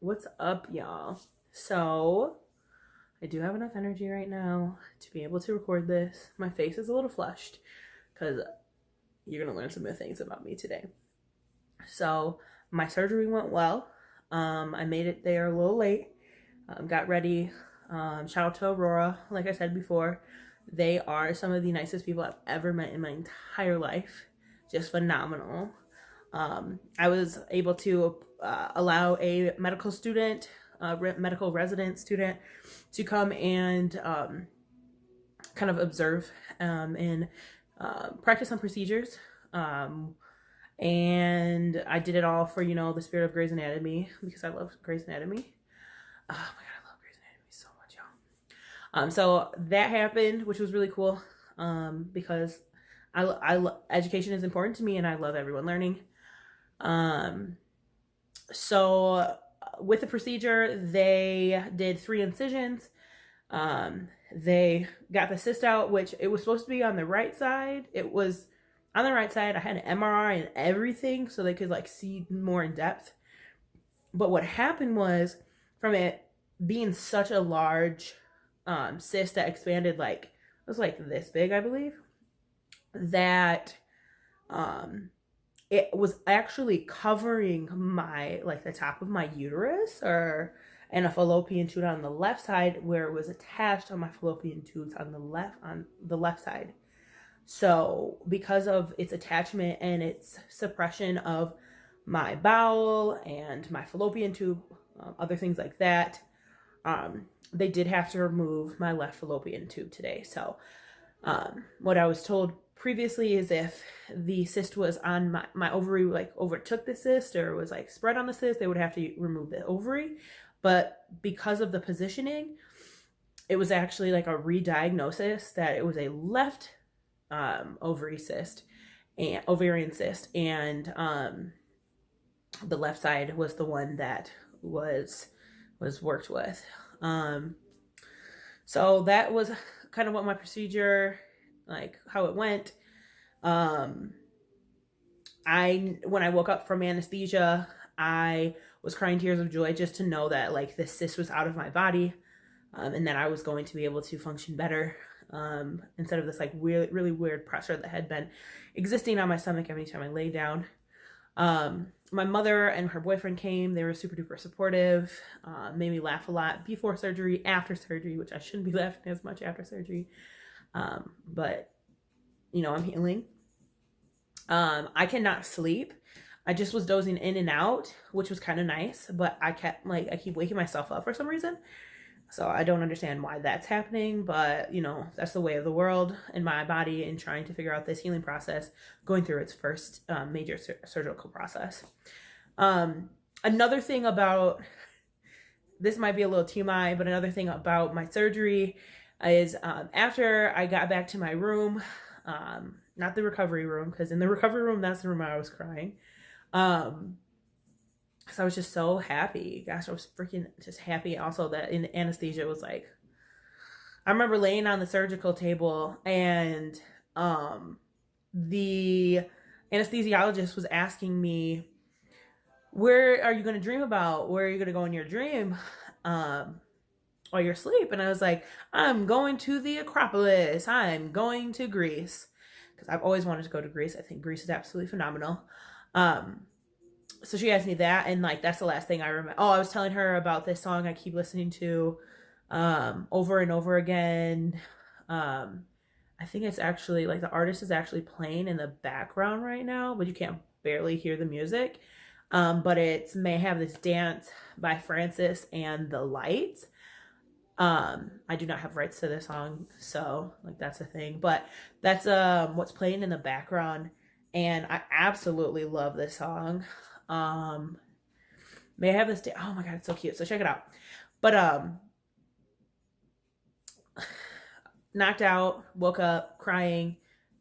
What's up, y'all? So, I do have enough energy right now to be able to record this. My face is a little flushed because you're going to learn some new things about me today. So, my surgery went well. I made it there a little late, got ready. Shout out to Aurora, like I said before. They are some of the nicest people I've ever met in my entire life. Just phenomenal. I was able to allow a medical student, medical resident student, to come and kind of observe and practice some procedures. And I did it all for, the spirit of Grey's Anatomy, because I love Grey's Anatomy. Oh my God, I love Grey's Anatomy so much, y'all. So that happened, which was really cool, because education is important to me and I love everyone learning. So with the procedure, they did 3 incisions. They got the cyst out, which it was supposed to be on the right side. It was on the right side. I had an MRI and everything so they could see more in depth. But what happened was, from it being such a large cyst that expanded, it was this big, I believe, that it was actually covering my, the top of my uterus and a fallopian tube on the left side, where it was attached on my fallopian tubes on the left side. So because of its attachment and its suppression of my bowel and my fallopian tube, other things like that, they did have to remove my left fallopian tube today. So what I was told previously is, if the cyst was on my ovary, overtook the cyst or was spread on the cyst, they would have to remove the ovary. But because of the positioning, it was actually a re-diagnosis that it was a left ovarian cyst, and the left side was the one that was worked with. So that was kind of what my procedure, how it went. When I woke up from anesthesia, I was crying tears of joy just to know that this cyst was out of my body, and that I was going to be able to function better, instead of this really weird pressure that had been existing on my stomach every time I lay down. My mother and her boyfriend came. They were super duper supportive, made me laugh a lot before surgery, after surgery, which I shouldn't be laughing as much after surgery. But I'm healing. I cannot sleep. I just was dozing in and out, which was kind of nice, but I keep waking myself up for some reason. So I don't understand why that's happening, but that's the way of the world and my body in trying to figure out this healing process, going through its first major surgical process. Another thing about, this might be a little TMI, but another thing about my surgery is, after I got back to my room, not the recovery room, because in the recovery room, that's the room I was crying. So I was just so happy. Gosh, I was freaking just happy. Also, that in anesthesia was I remember laying on the surgical table, and the anesthesiologist was asking me, where are you going to dream about? Where are you going to go in your dream? While you're asleep? And I was like, I'm going to the Acropolis. I'm going to Greece. Because I've always wanted to go to Greece. I think Greece is absolutely phenomenal. So she asked me that, and that's the last thing I remember. Oh, I was telling her about this song I keep listening to over and over again. I think it's actually the artist is actually playing in the background right now, but you can't barely hear the music. But it's May Have This Dance by Francis and the Lights. I do not have rights to this song, so that's a thing, but that's what's playing in the background, and I absolutely love this song. May I Have This Day? Oh my God, it's so cute. So check it out. But knocked out, woke up, crying,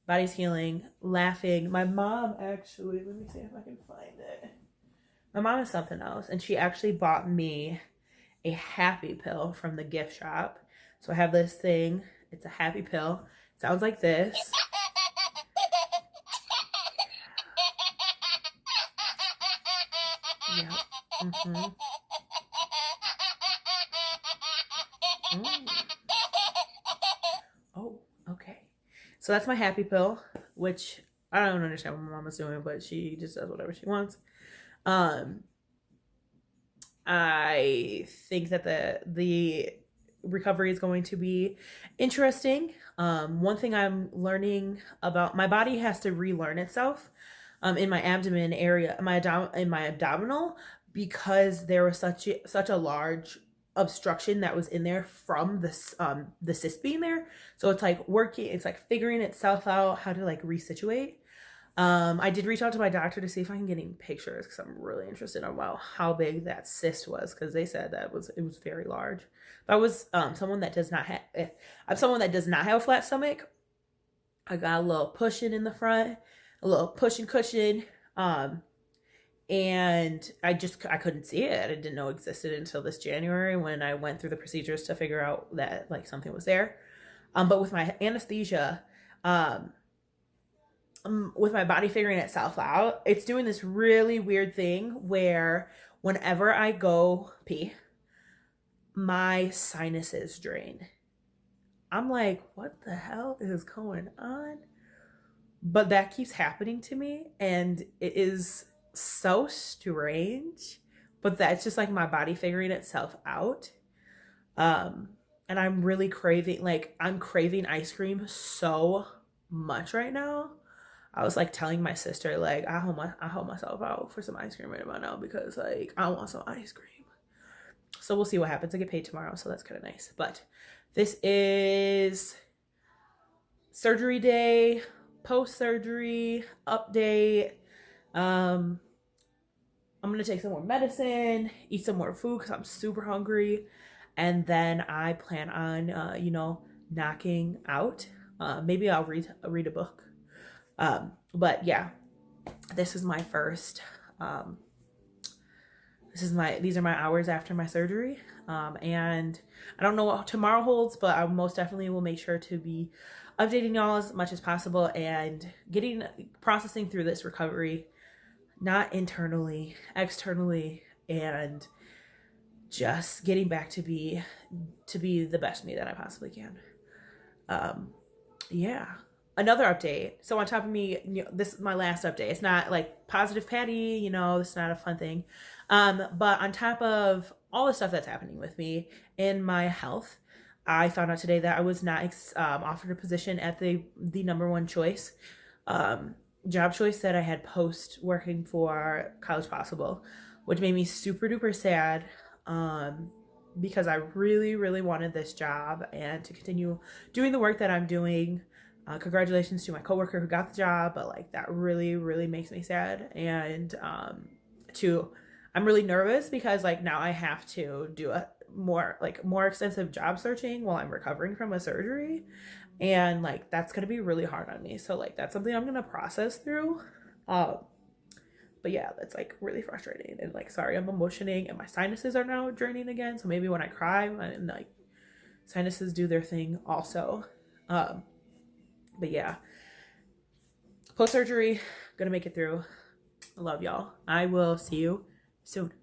body's healing, laughing. My mom actually, let me see if I can find it. My mom is something else, and she actually bought me a happy pill from the gift shop. So I have this thing. It's a happy pill. It sounds like this. Yeah. Mm. Oh, okay. So that's my happy pill, which I don't understand what my mama's doing, but she just does whatever she wants. Um, I think that the recovery is going to be interesting. One thing I'm learning about my body has to relearn itself in my abdomen area, in my abdominal, because there was such a large obstruction that was in there from this the cyst being there. So it's like it's like figuring itself out how to like resituate. I did reach out to my doctor to see if I can get any pictures because I'm really interested in how big that cyst was, because they said that it was very large. But I was someone that does not have I'm someone that does not have a flat stomach. I got a little pushing in the front, a little pushing cushion, and I couldn't see it. I didn't know it existed until this January when I went through the procedures to figure out that like something was there. But with my anesthesia, with my body figuring itself out, it's doing this really weird thing where whenever I go pee, my sinuses drain. I'm like, what the hell is going on? But that keeps happening to me, and it is so strange. But that's just like my body figuring itself out. And I'm really I'm craving ice cream so much right now. I was like telling my sister, like, I hold myself out for some ice cream right about now because like I want some ice cream. So we'll see what happens. I get paid tomorrow, so that's kind of nice. But this is surgery day, post-surgery update. I'm gonna take some more medicine, eat some more food because I'm super hungry, and then I plan on knocking out. Maybe I'll read a book. But yeah, this is my first. These are my hours after my surgery. And I don't know what tomorrow holds, but I most definitely will make sure to be updating y'all as much as possible and processing through this recovery, not internally, externally, and just getting back to be the best me that I possibly can. Yeah. Another update. So on top of me, this is my last update. It's not like positive Patty, it's not a fun thing. But on top of all the stuff that's happening with me in my health, I found out today that I was not offered a position at the number one choice job choice that I had post working for College Possible, which made me super duper sad. Because I really, really wanted this job and to continue doing the work that I'm doing. Congratulations to my coworker who got the job, but like that really, really makes me sad. And I'm really nervous because like now I have to do a more extensive job searching while I'm recovering from a surgery, and like that's gonna be really hard on me. So like that's something I'm gonna process through. But yeah, that's like really frustrating, and like sorry I'm emotioning, and my sinuses are now draining again. So maybe when I cry, and like sinuses do their thing also. But yeah, post surgery, gonna make it through. I love y'all. I will see you soon.